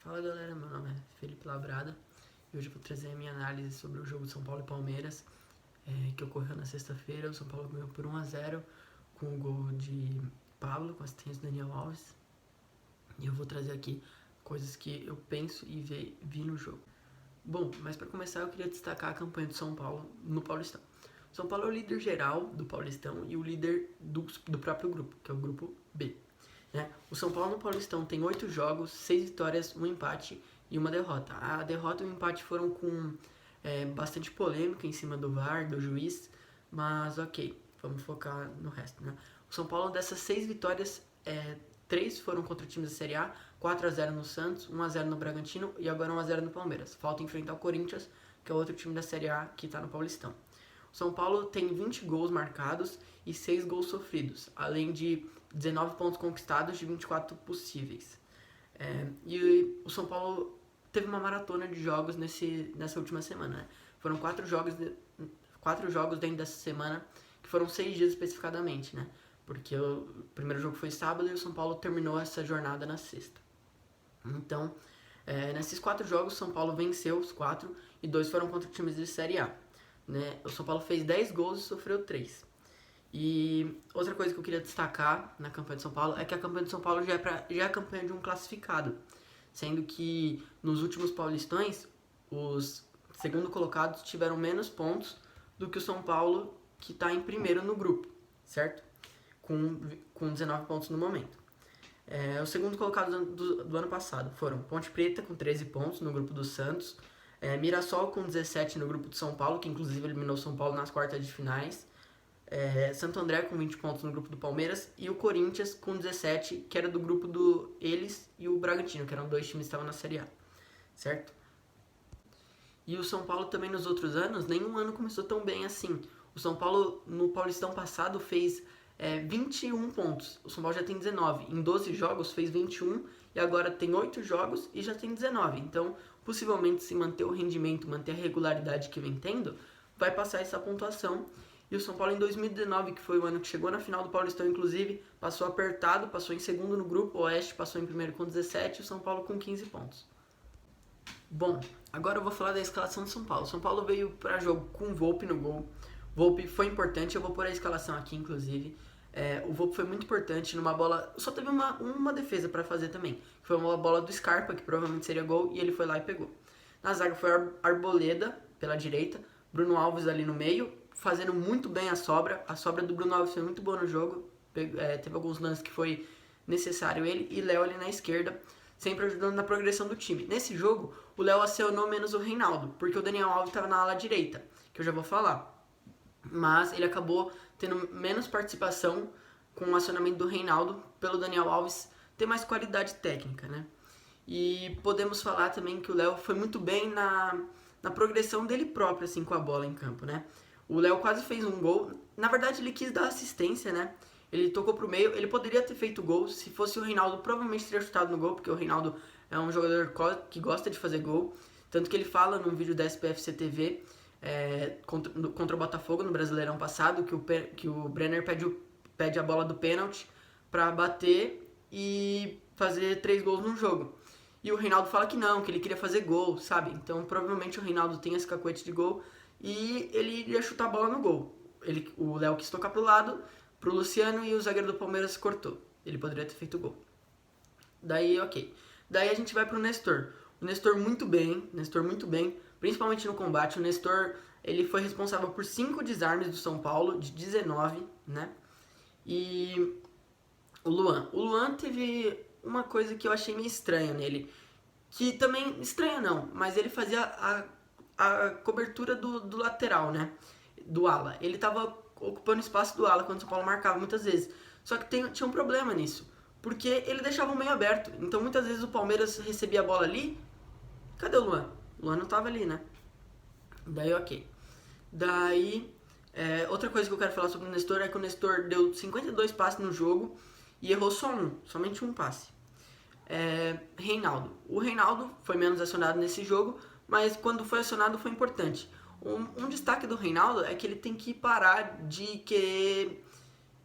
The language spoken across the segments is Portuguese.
Fala galera, meu nome é Felipe Labrada e hoje eu vou trazer a minha análise sobre o jogo de São Paulo e Palmeiras que ocorreu na sexta-feira. O São Paulo ganhou por 1-0 com o gol de Pablo, com assistência de Daniel Alves, e eu vou trazer aqui coisas que eu penso e vi no jogo. Bom, mas para começar eu queria destacar a campanha do São Paulo no Paulistão. O São Paulo é o líder geral do Paulistão e o líder do próprio grupo, que é o grupo B. O São Paulo no Paulistão tem 8 jogos, 6 vitórias, 1 empate e 1 derrota. A derrota e o empate foram com bastante polêmica em cima do VAR, do juiz, mas ok, vamos focar no resto. O São Paulo, dessas 6 vitórias, 3 foram contra times da Série A, 4-0 no Santos, 1-0 no Bragantino e agora 1-0 no Palmeiras. Falta enfrentar o Corinthians, que é outro time da Série A que está no Paulistão. O São Paulo tem 20 gols marcados e 6 gols sofridos, além de 19 pontos conquistados de 24 possíveis. E o São Paulo teve uma maratona de jogos nessa última semana. Foram 4 jogos dentro dessa semana, que foram 6 dias especificadamente, porque o primeiro jogo foi sábado e o São Paulo terminou essa jornada na sexta. Então, nesses 4 jogos, o São Paulo venceu os 4 e 2 foram contra times de Série A. O São Paulo fez 10 gols e sofreu 3. E outra coisa que eu queria destacar na campanha de São Paulo é que a campanha de São Paulo já é a campanha de um classificado, sendo que nos últimos paulistões os segundo colocados tiveram menos pontos do que o São Paulo, que está em primeiro no grupo, certo? Com 19 pontos no momento. Os segundos colocados do ano passado foram Ponte Preta com 13 pontos no grupo do Santos, Mirassol com 17 no grupo de São Paulo, que inclusive eliminou São Paulo nas quartas de finais, Santo André com 20 pontos no grupo do Palmeiras e o Corinthians com 17, que era do grupo do eles e o Bragantino, que eram 2 times que estavam na Série A, certo? E o São Paulo também nos outros anos, nenhum ano começou tão bem assim. O São Paulo no Paulistão passado fez 21 pontos, o São Paulo já tem 19, em 12 jogos fez 21 e agora tem 8 jogos e já tem 19, então possivelmente se manter o rendimento, manter a regularidade que vem tendo, vai passar essa pontuação. E o São Paulo em 2019, que foi o ano que chegou na final do Paulistão, inclusive, passou apertado, passou em segundo no grupo, o Oeste passou em primeiro com 17 e o São Paulo com 15 pontos. Bom, agora eu vou falar da escalação do São Paulo. O São Paulo veio para jogo com o Volpi no gol. Volpi foi importante, eu vou pôr a escalação aqui, inclusive. O Volpi foi muito importante numa bola... Só teve uma defesa para fazer também. Foi uma bola do Scarpa, que provavelmente seria gol, e ele foi lá e pegou. Na zaga foi Arboleda, pela direita, Bruno Alves ali no meio, fazendo muito bem a sobra. A sobra do Bruno Alves foi muito boa no jogo. Teve alguns lances que foi necessário ele. E Léo ali na esquerda, sempre ajudando na progressão do time. Nesse jogo, o Léo acionou menos o Reinaldo, porque o Daniel Alves estava na ala direita, que eu já vou falar. Mas ele acabou tendo menos participação com o acionamento do Reinaldo, pelo Daniel Alves ter mais qualidade técnica, E podemos falar também que o Léo foi muito bem na progressão dele próprio, assim, com a bola em campo, O Léo quase fez um gol. Na verdade, ele quis dar assistência, Ele tocou pro meio. Ele poderia ter feito gol. Se fosse o Reinaldo, provavelmente teria chutado no gol, porque o Reinaldo é um jogador que gosta de fazer gol. Tanto que ele fala num vídeo da SPFC TV, contra o Botafogo no Brasileirão passado, que o Brenner pede a bola do pênalti para bater e fazer 3 gols num jogo. E o Reinaldo fala que não, que ele queria fazer gol, sabe? Então, provavelmente o Reinaldo tem esse cacuete de gol e ele iria chutar a bola no gol. O Léo quis tocar pro lado, pro Luciano, e o zagueiro do Palmeiras cortou. Ele poderia ter feito gol. Daí, ok. Daí a gente vai pro Nestor. O Nestor muito bem, principalmente no combate. O Nestor, ele foi responsável por 5 desarmes do São Paulo, de 19, E o Luan teve uma coisa que eu achei meio estranha nele. Que também, estranha não, mas ele fazia a cobertura do lateral, do ala. Ele tava ocupando o espaço do ala quando o São Paulo marcava muitas vezes. Só que tinha um problema nisso, porque ele deixava o meio aberto. Então muitas vezes o Palmeiras recebia a bola ali. Cadê o Luan? O Luan não tava ali, Daí ok. Outra coisa que eu quero falar sobre o Nestor é que o Nestor deu 52 passes no jogo e errou somente um passe. Reinaldo. O Reinaldo foi menos acionado nesse jogo, mas quando foi acionado foi importante. Um destaque do Reinaldo é que ele tem que parar de querer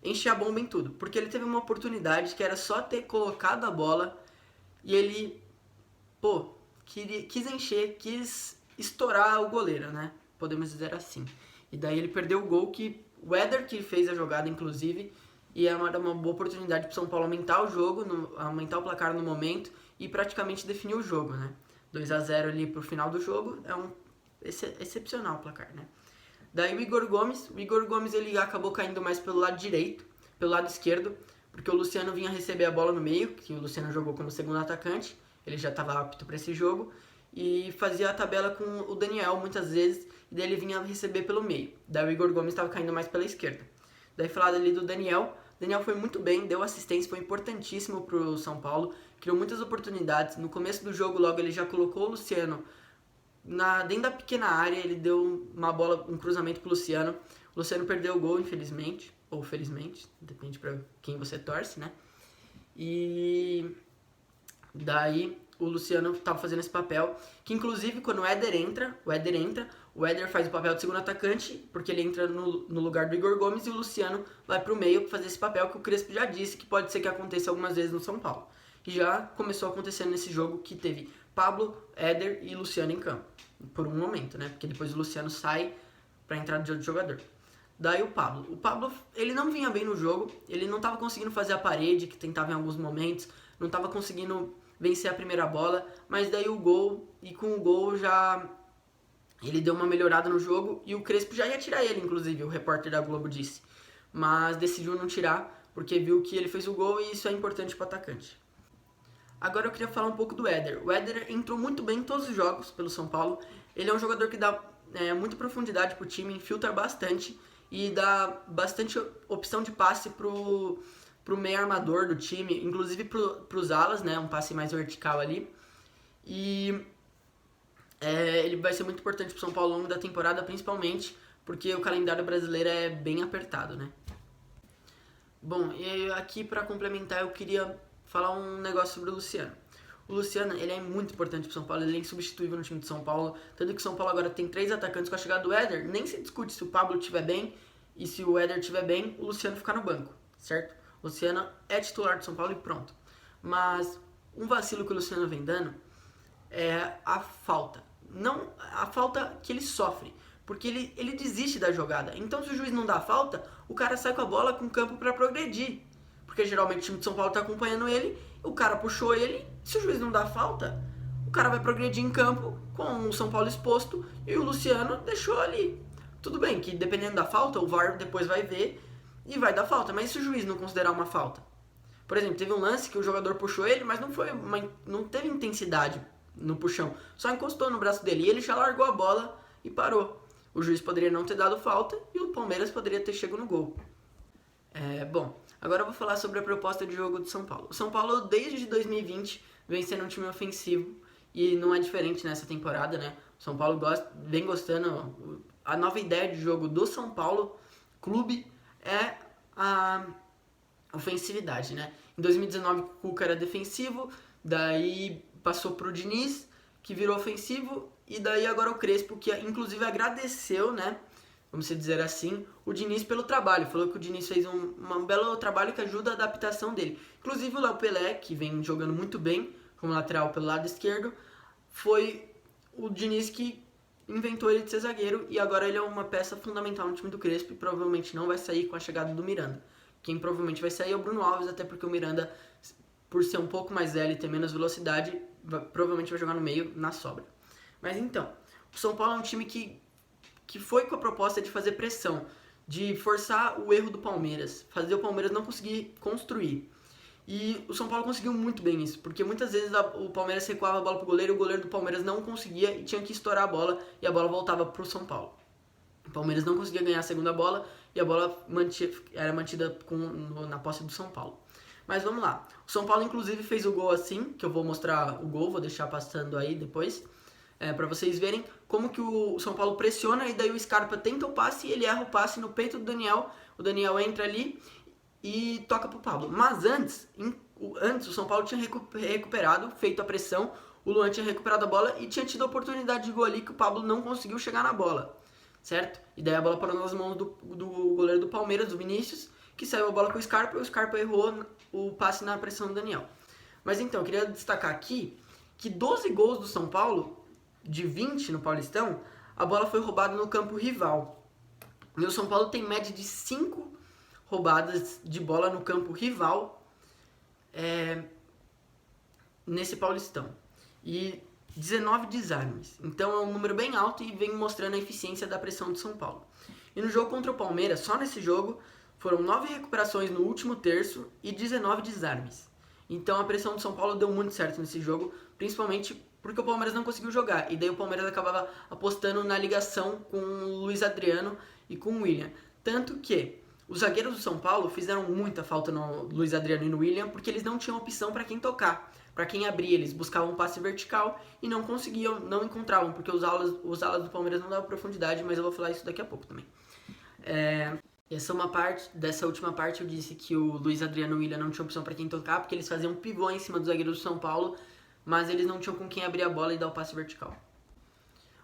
encher a bomba em tudo, porque ele teve uma oportunidade que era só ter colocado a bola e ele quis encher, quis estourar o goleiro, né? Podemos dizer assim. E daí ele perdeu o gol que o Éder que fez a jogada, inclusive, e é uma boa oportunidade para o São Paulo aumentar o jogo, aumentar o placar no momento e praticamente definir o jogo, né? 2-0 ali pro final do jogo é um excepcional placar, né? Daí o Igor Gomes ele acabou caindo mais pelo lado direito, pelo lado esquerdo, porque o Luciano vinha receber a bola no meio, que o Luciano jogou como segundo atacante, ele já estava apto para esse jogo, e fazia a tabela com o Daniel muitas vezes, e daí ele vinha receber pelo meio. Daí o Igor Gomes estava caindo mais pela esquerda. Daí falado ali do Daniel foi muito bem, deu assistência, foi importantíssimo pro São Paulo, criou muitas oportunidades. No começo do jogo, logo, ele já colocou o Luciano dentro da pequena área, ele deu uma bola, um cruzamento pro Luciano. O Luciano perdeu o gol, infelizmente, ou felizmente, depende pra quem você torce, né? E daí o Luciano tava fazendo esse papel, que inclusive quando o Éder entra, o Éder faz o papel de segundo atacante, porque ele entra no lugar do Igor Gomes, e o Luciano vai pro meio pra fazer esse papel que o Crespo já disse que pode ser que aconteça algumas vezes no São Paulo. E já começou acontecendo nesse jogo que teve Pablo, Éder e Luciano em campo, por um momento, né? Porque depois o Luciano sai pra entrar de outro jogador. Daí o Pablo, ele não vinha bem no jogo, ele não tava conseguindo fazer a parede, que tentava em alguns momentos, não tava conseguindo vencer a primeira bola, mas daí o gol, e com o gol já ele deu uma melhorada no jogo, e o Crespo já ia tirar ele, inclusive, o repórter da Globo disse, mas decidiu não tirar, porque viu que ele fez o gol e isso é importante para o atacante. Agora eu queria falar um pouco do Éder. O Éder entrou muito bem em todos os jogos pelo São Paulo, ele é um jogador que dá muita profundidade pro time, infiltra bastante e dá bastante opção de passe pro meio armador do time, inclusive pros alas, né, um passe mais vertical ali. E ele vai ser muito importante pro São Paulo ao longo da temporada, principalmente porque o calendário brasileiro é bem apertado, né? Bom, e aqui para complementar eu queria falar um negócio sobre o Luciano. O Luciano, ele é muito importante pro São Paulo, ele é insubstituível no time de São Paulo, tanto que o São Paulo agora tem 3 atacantes. Com a chegada do Éder, nem se discute se o Pablo estiver bem e se o Éder estiver bem, o Luciano ficar no banco, certo? O Luciano é titular do São Paulo e pronto. Mas um vacilo que o Luciano vem dando é a falta. Não a falta que ele sofre, porque ele desiste da jogada. Então se o juiz não dá a falta, o cara sai com a bola com o campo para progredir. Porque geralmente o time de São Paulo tá acompanhando ele, o cara puxou ele, se o juiz não dá falta, o cara vai progredir em campo com o São Paulo exposto e o Luciano deixou ali. Tudo bem que dependendo da falta, o VAR depois vai ver e vai dar falta, mas se o juiz não considerar uma falta? Por exemplo, teve um lance que o jogador puxou ele, mas não teve intensidade no puxão, só encostou no braço dele e ele já largou a bola e parou. O juiz poderia não ter dado falta e o Palmeiras poderia ter chegado no gol. Bom, agora eu vou falar sobre a proposta de jogo do São Paulo. O São Paulo, desde 2020, vem sendo um time ofensivo e não é diferente nessa temporada, né? O São Paulo vem gostando. A nova ideia de jogo do São Paulo Clube é a ofensividade, né? Em 2019 o Cuca era defensivo, daí passou pro Diniz, que virou ofensivo, e daí agora o Crespo, que inclusive agradeceu, né? Vamos dizer assim, o Diniz pelo trabalho. Falou que o Diniz fez um belo trabalho que ajuda a adaptação dele. Inclusive o Léo Pelé, que vem jogando muito bem como lateral pelo lado esquerdo, foi o Diniz que inventou ele de ser zagueiro e agora ele é uma peça fundamental no time do Crespo e provavelmente não vai sair com a chegada do Miranda. Quem provavelmente vai sair é o Bruno Alves, até porque o Miranda, por ser um pouco mais velho e ter menos velocidade, provavelmente vai jogar no meio, na sobra. Mas então, o São Paulo é um time que foi com a proposta de fazer pressão, de forçar o erro do Palmeiras, fazer o Palmeiras não conseguir construir. E o São Paulo conseguiu muito bem isso, porque muitas vezes o Palmeiras recuava a bola pro goleiro, o goleiro do Palmeiras não conseguia e tinha que estourar a bola e a bola voltava pro São Paulo. O Palmeiras não conseguia ganhar a segunda bola e a bola era mantida na posse do São Paulo. Mas vamos lá. O São Paulo inclusive fez o gol assim, que eu vou mostrar o gol, vou deixar passando aí depois, para vocês verem como que o São Paulo pressiona e daí o Scarpa tenta o passe e ele erra o passe no peito do Daniel. O Daniel entra ali e toca pro Pablo. Mas antes o São Paulo tinha recuperado, feito a pressão, o Luan tinha recuperado a bola e tinha tido a oportunidade de gol ali que o Pablo não conseguiu chegar na bola, certo? E daí a bola parou nas mãos do goleiro do Palmeiras, do Vinícius, que saiu a bola com o Scarpa e o Scarpa errou o passe na pressão do Daniel. Mas então, eu queria destacar aqui que 12 gols do São Paulo, de 20 no Paulistão, a bola foi roubada no campo rival. E o São Paulo tem média de 5 roubadas de bola no campo rival nesse Paulistão. E 19 desarmes. Então é um número bem alto e vem mostrando a eficiência da pressão do São Paulo. E no jogo contra o Palmeiras, só nesse jogo, foram 9 recuperações no último terço e 19 desarmes. Então a pressão do São Paulo deu muito certo nesse jogo, principalmente porque o Palmeiras não conseguiu jogar. E daí o Palmeiras acabava apostando na ligação com o Luiz Adriano e com o William. Tanto que os zagueiros do São Paulo fizeram muita falta no Luiz Adriano e no William, porque eles não tinham opção para quem tocar. Para quem abrir, eles buscavam um passe vertical e não conseguiam, não encontravam, porque os alas do Palmeiras não davam profundidade, mas eu vou falar isso daqui a pouco também. Dessa última parte eu disse que o Luiz Adriano e o William não tinham opção para quem tocar, porque eles faziam um pivô em cima dos zagueiros do São Paulo, mas eles não tinham com quem abrir a bola e dar o passe vertical.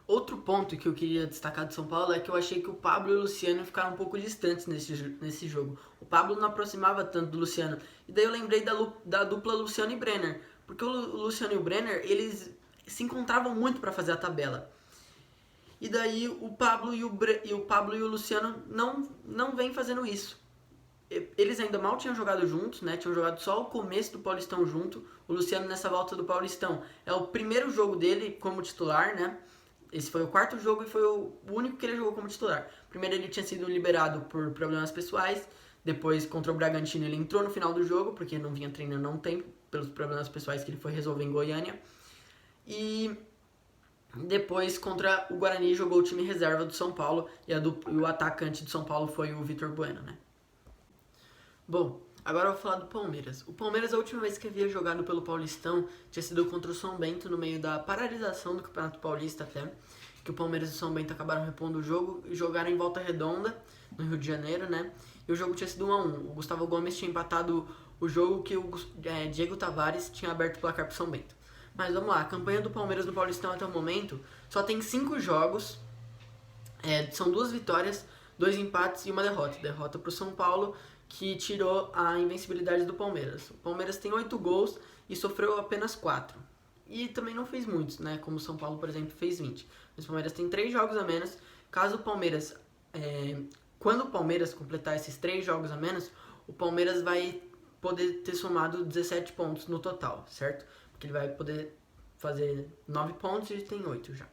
Outro ponto que eu queria destacar do São Paulo é que eu achei que o Pablo e o Luciano ficaram um pouco distantes nesse jogo. O Pablo não aproximava tanto do Luciano. E daí eu lembrei da dupla Luciano e Brenner. Porque o Luciano e o Brenner, eles se encontravam muito para fazer a tabela. E daí o Pablo e o Luciano não vêm fazendo isso. Eles ainda mal tinham jogado juntos, né? Tinham jogado só o começo do Paulistão junto. O Luciano nessa volta do Paulistão é o primeiro jogo dele como titular, né? Esse foi o quarto jogo e foi o único que ele jogou como titular. Primeiro ele tinha sido liberado por problemas pessoais. Depois, contra o Bragantino, ele entrou no final do jogo, porque não vinha treinando há um tempo, pelos problemas pessoais que ele foi resolver em Goiânia. E depois, contra o Guarani, jogou o time reserva do São Paulo. E o atacante do São Paulo foi o Vitor Bueno, né? Bom, agora eu vou falar do Palmeiras. O Palmeiras, a última vez que havia jogado pelo Paulistão, tinha sido contra o São Bento, no meio da paralisação do Campeonato Paulista até, que o Palmeiras e o São Bento acabaram repondo o jogo e jogaram em Volta Redonda, no Rio de Janeiro, né? E o jogo tinha sido 1-1. O Gustavo Gomes tinha empatado o jogo que o Diego Tavares tinha aberto o placar pro São Bento. Mas vamos lá, a campanha do Palmeiras no Paulistão até o momento só tem 5 jogos, são 2 vitórias, 2 empates e 1 derrota. Derrota pro São Paulo, que tirou a invencibilidade do Palmeiras. O Palmeiras tem 8 gols e sofreu apenas 4. E também não fez muitos, né? Como o São Paulo, por exemplo, fez 20. Mas o Palmeiras tem 3 jogos a menos. Caso o Palmeiras... quando o Palmeiras completar esses 3 jogos a menos, o Palmeiras vai poder ter somado 17 pontos no total, certo? Porque ele vai poder fazer 9 pontos e tem 8 já.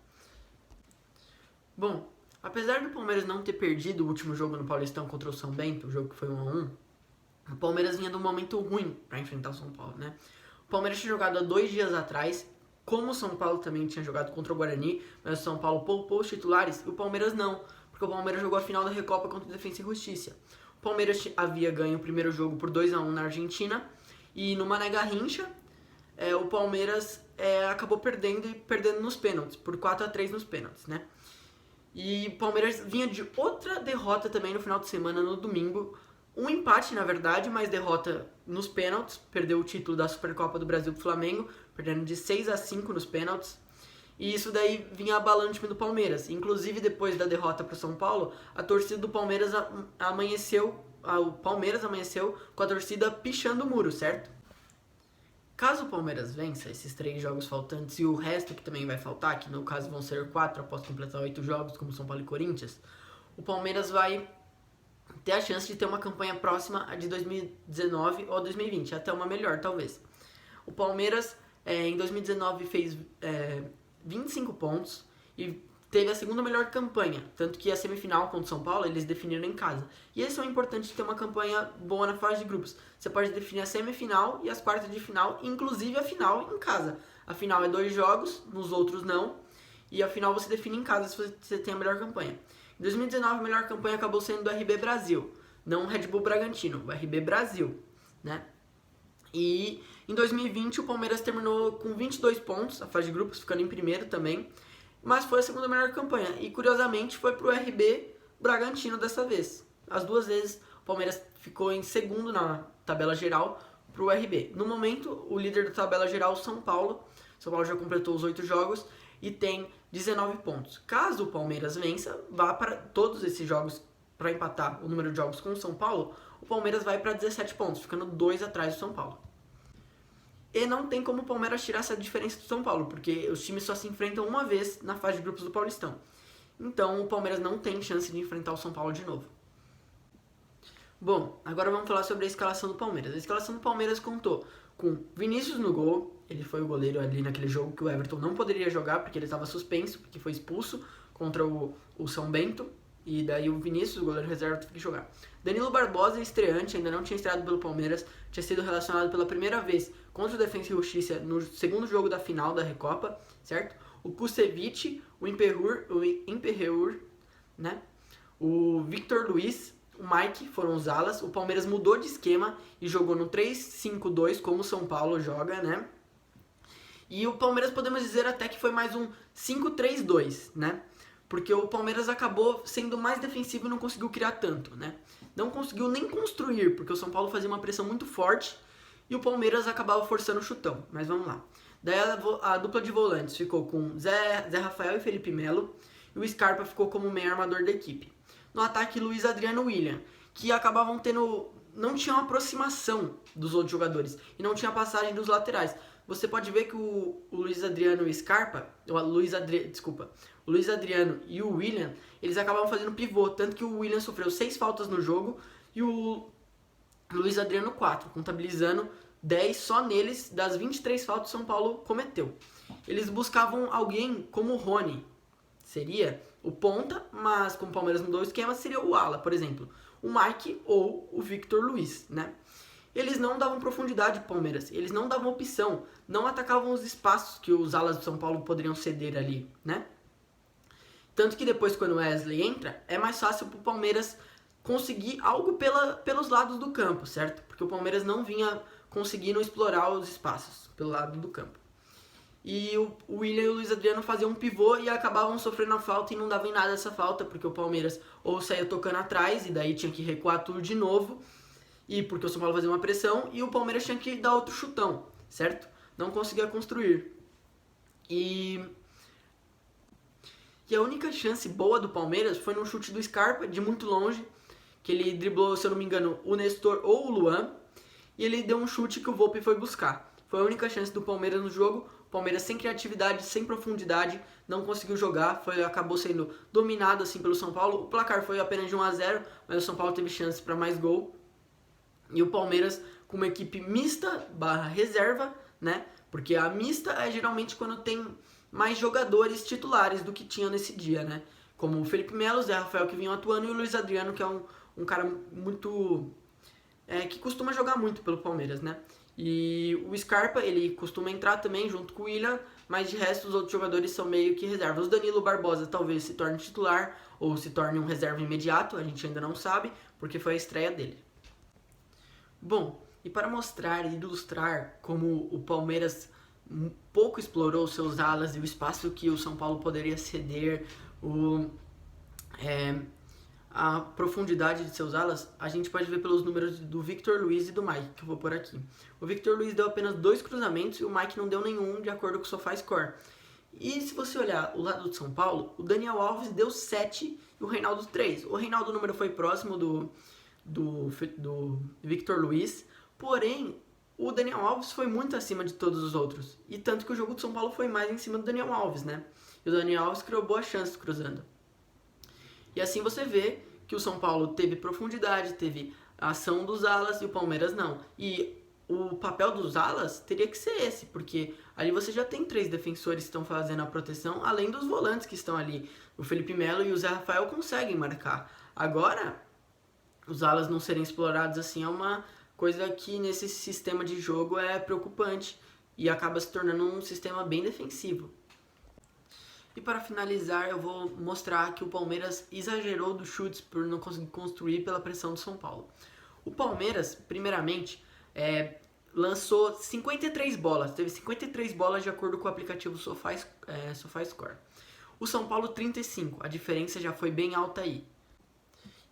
Bom, apesar do Palmeiras não ter perdido o último jogo no Paulistão contra o São Bento, o jogo que foi 1-1, o Palmeiras vinha de um momento ruim para enfrentar o São Paulo, né? O Palmeiras tinha jogado há 2 dias atrás, como o São Paulo também tinha jogado contra o Guarani, mas o São Paulo poupou os titulares e o Palmeiras não, porque o Palmeiras jogou a final da Recopa contra o Defensa e Justiça. O Palmeiras havia ganho o primeiro jogo por 2-1 na Argentina e no Mané Garrincha, o Palmeiras acabou perdendo nos pênaltis, por 4-3 nos pênaltis, né? E o Palmeiras vinha de outra derrota também no final de semana, no domingo. Um empate, na verdade, mas derrota nos pênaltis. Perdeu o título da Supercopa do Brasil pro Flamengo, perdendo de 6-5 nos pênaltis. E isso daí vinha abalando o time do Palmeiras. Inclusive, depois da derrota pro São Paulo, a torcida do Palmeiras amanheceu com a torcida pichando o muro, certo? Caso o Palmeiras vença esses 3 jogos faltantes e o resto que também vai faltar, que no caso vão ser 4 após completar 8 jogos, como São Paulo e Corinthians, o Palmeiras vai ter a chance de ter uma campanha próxima a de 2019 ou 2020, até uma melhor talvez. O Palmeiras em 2019 fez 25 pontos e teve a segunda melhor campanha, tanto que a semifinal contra o São Paulo eles definiram em casa. E isso é importante ter uma campanha boa na fase de grupos. Você pode definir a semifinal e as quartas de final, inclusive a final em casa. A final é 2 jogos, nos outros não, e a final você define em casa se você tem a melhor campanha. Em 2019 a melhor campanha acabou sendo do RB Brasil, não o Red Bull Bragantino, o RB Brasil, né? E em 2020 o Palmeiras terminou com 22 pontos, a fase de grupos, ficando em primeiro também, mas foi a segunda melhor campanha. E curiosamente foi pro RB Bragantino dessa vez. As 2 vezes o Palmeiras ficou em segundo na tabela geral pro RB. No momento, o líder da tabela geral é o São Paulo. O São Paulo já completou os 8 jogos e tem 19 pontos. Caso o Palmeiras vença, vá para todos esses jogos para empatar o número de jogos com o São Paulo, o Palmeiras vai para 17 pontos, ficando 2 atrás do São Paulo. E não tem como o Palmeiras tirar essa diferença do São Paulo, porque os times só se enfrentam uma vez na fase de grupos do Paulistão. Então o Palmeiras não tem chance de enfrentar o São Paulo de novo. Bom, agora vamos falar sobre a escalação do Palmeiras. A escalação do Palmeiras contou com Vinícius no gol, ele foi o goleiro ali naquele jogo que o Everton não poderia jogar porque ele estava suspenso, porque foi expulso contra o São Bento, e daí o Vinícius, o goleiro reserva, teve que jogar. Danilo Barbosa, estreante, ainda não tinha estreado pelo Palmeiras, tinha sido relacionado pela primeira vez contra o Defensa e Justiça no segundo jogo da final da Recopa, certo? O Kusevich, o Imperreur, né? O Victor Luiz, o Mike foram os alas. O Palmeiras mudou de esquema e jogou no 3-5-2, como o São Paulo joga, né? E o Palmeiras podemos dizer até que foi mais um 5-3-2, né? Porque o Palmeiras acabou sendo mais defensivo e não conseguiu criar tanto, né? Não conseguiu nem construir, porque o São Paulo fazia uma pressão muito forte e o Palmeiras acabava forçando o chutão. Mas vamos lá. Daí a dupla de volantes ficou com Zé Rafael e Felipe Melo, e o Scarpa ficou como meio armador da equipe. No ataque, Luiz Adriano e William, que acabavam tendo... não tinham aproximação dos outros jogadores e não tinha passagem dos laterais. Você pode ver que o Luiz Adriano e o Scarpa, o Luiz Adriano e o William, eles acabavam fazendo pivô, tanto que o William sofreu 6 faltas no jogo e o Luiz Adriano 4, contabilizando 10 só neles das 23 faltas que o São Paulo cometeu. Eles buscavam alguém como o Rony, seria o ponta, mas como o Palmeiras mudou o esquema, seria o ala, por exemplo, o Mike ou o Victor Luiz, né? Eles não davam profundidade pro Palmeiras, eles não davam opção, não atacavam os espaços que os alas do São Paulo poderiam ceder ali, né? Tanto que depois, quando o Wesley entra, é mais fácil pro Palmeiras conseguir algo pelos lados do campo, certo? Porque o Palmeiras não vinha conseguindo explorar os espaços pelo lado do campo. E o William e o Luiz Adriano faziam um pivô e acabavam sofrendo a falta e não davam em nada essa falta, porque o Palmeiras ou saía tocando atrás e daí tinha que recuar tudo de novo, e porque o São Paulo fazia uma pressão, e o Palmeiras tinha que dar outro chutão, certo? Não conseguia construir. E a única chance boa do Palmeiras foi no chute do Scarpa, de muito longe, que ele driblou, se eu não me engano, o Nestor ou o Luan, e ele deu um chute que o Volpi foi buscar. Foi a única chance do Palmeiras no jogo. O Palmeiras sem criatividade, sem profundidade, não conseguiu jogar, acabou sendo dominado assim pelo São Paulo. O placar foi apenas de 1-0, mas o São Paulo teve chance para mais gol. E o Palmeiras com uma equipe mista / reserva, né? Porque a mista é geralmente quando tem mais jogadores titulares do que tinha nesse dia, né? Como o Felipe Melo, o Zé Rafael que vinham atuando e o Luiz Adriano, que é um cara muito... que costuma jogar muito pelo Palmeiras, né? E o Scarpa, ele costuma entrar também junto com o William, mas de resto os outros jogadores são meio que reserva. Os Danilo Barbosa talvez se torne titular ou se torne um reserva imediato, a gente ainda não sabe, porque foi a estreia dele. Bom, e para mostrar e ilustrar como o Palmeiras pouco explorou seus alas e o espaço que o São Paulo poderia ceder, a profundidade de seus alas, a gente pode ver pelos números do Victor Luiz e do Mike, que eu vou pôr aqui. O Victor Luiz deu apenas 2 cruzamentos e o Mike não deu nenhum, de acordo com o SofaScore. E se você olhar o lado do São Paulo, o Daniel Alves deu 7 e o Reinaldo 3. O Reinaldo, o número foi próximo do Victor Luiz, porém o Daniel Alves foi muito acima de todos os outros. E tanto que o jogo do São Paulo foi mais em cima do Daniel Alves, né? E o Daniel Alves criou boas chances cruzando. E assim você vê que o São Paulo teve profundidade, teve a ação dos alas e o Palmeiras não. E o papel dos alas teria que ser esse, porque ali você já tem 3 defensores que estão fazendo a proteção, além dos volantes que estão ali. O Felipe Melo e o Zé Rafael conseguem marcar. Agora, os alas não serem explorados assim é uma coisa que nesse sistema de jogo é preocupante e acaba se tornando um sistema bem defensivo. E para finalizar, eu vou mostrar que o Palmeiras exagerou dos chutes por não conseguir construir pela pressão do São Paulo. O Palmeiras, primeiramente, lançou 53 bolas, teve 53 bolas de acordo com o aplicativo SofaScore. O São Paulo 35, a diferença já foi bem alta aí.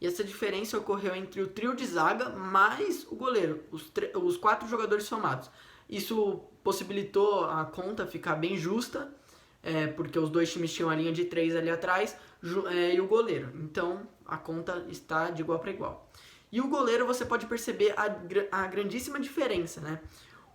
E essa diferença ocorreu entre o trio de zaga mais o goleiro, os 4 jogadores somados. Isso possibilitou a conta ficar bem justa, porque os 2 times tinham a linha de 3 ali atrás e o goleiro. Então a conta está de igual para igual. E o goleiro você pode perceber a grandíssima diferença, né?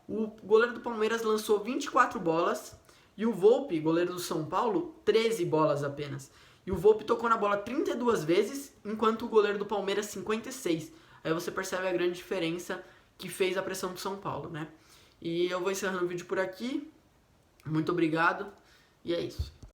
O goleiro do Palmeiras lançou 24 bolas e o Volpi, goleiro do São Paulo, 13 bolas apenas. E o Volpi tocou na bola 32 vezes, enquanto o goleiro do Palmeiras 56. Aí você percebe a grande diferença que fez a pressão do São Paulo, né? E eu vou encerrando o vídeo por aqui. Muito obrigado. E é isso.